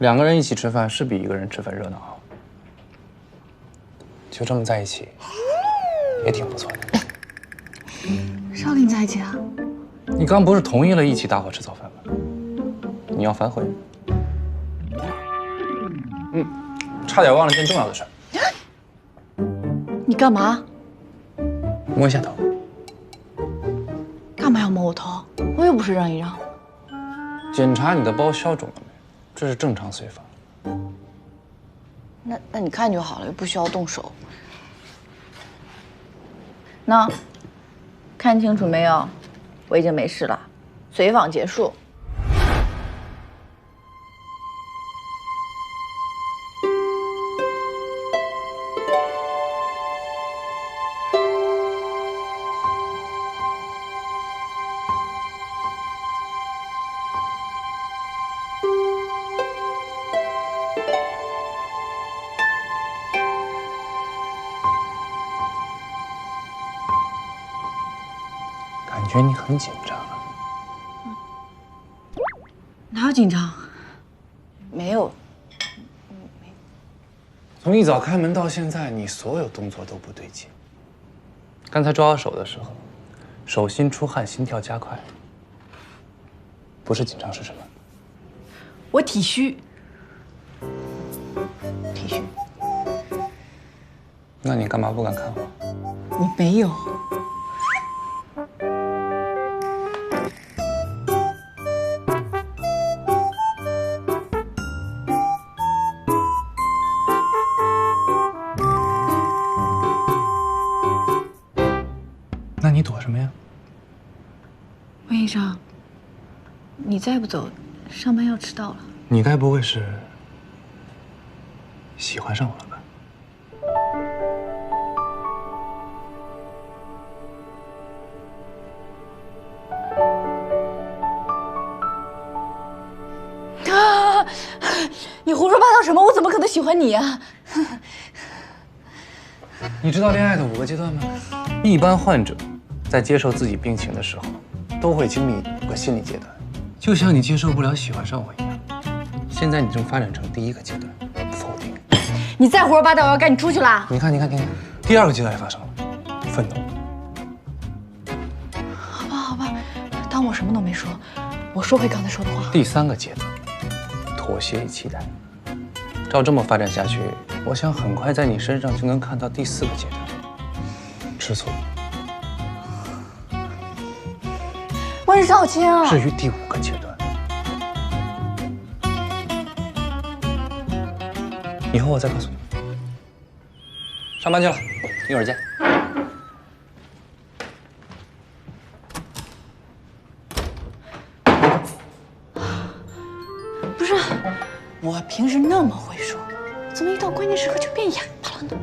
2个人一起吃饭是比1个人吃饭热闹，就这么在一起，也挺不错的。谁要跟你在一起啊？你刚不是同意了一起大伙吃早饭吗？你要反悔？差点忘了件重要的事儿。你干嘛？摸一下头。干嘛要摸我头？我又不是让一让。检查你的包消肿了没？这是正常随访。那你看就好了，又不需要动手。那，看清楚没有？我已经没事了，随访结束。感觉你很紧张啊。哪有紧张？没有。从一早开门到现在，你所有动作都不对劲。刚才抓我手的时候，手心出汗，心跳加快。不是紧张是什么？我体虚。体虚。那你干嘛不敢看我？你没有。那你躲什么呀？温医生，你再不走，上班要迟到了。你该不会是喜欢上我了吧？啊！你胡说八道什么？我怎么可能喜欢你呀？你知道恋爱的5个阶段吗？一般患者在接受自己病情的时候，都会经历5个心理阶段，就像你接受不了喜欢上我一样。现在你正发展成第1个阶段，否定。你再胡说八道，我要赶你出去啦！你看，第2个阶段也发生了，愤怒。好吧，当我什么都没说，我说回刚才说的话。第3个阶段，妥协与期待。照这么发展下去，我想很快在你身上就能看到第4个阶段，吃醋。温少卿啊！至于第5个阶段，以后我再告诉你。上班去了，一会儿见。不是，我平时那么会说，怎么一到关键时刻就变哑巴了呢？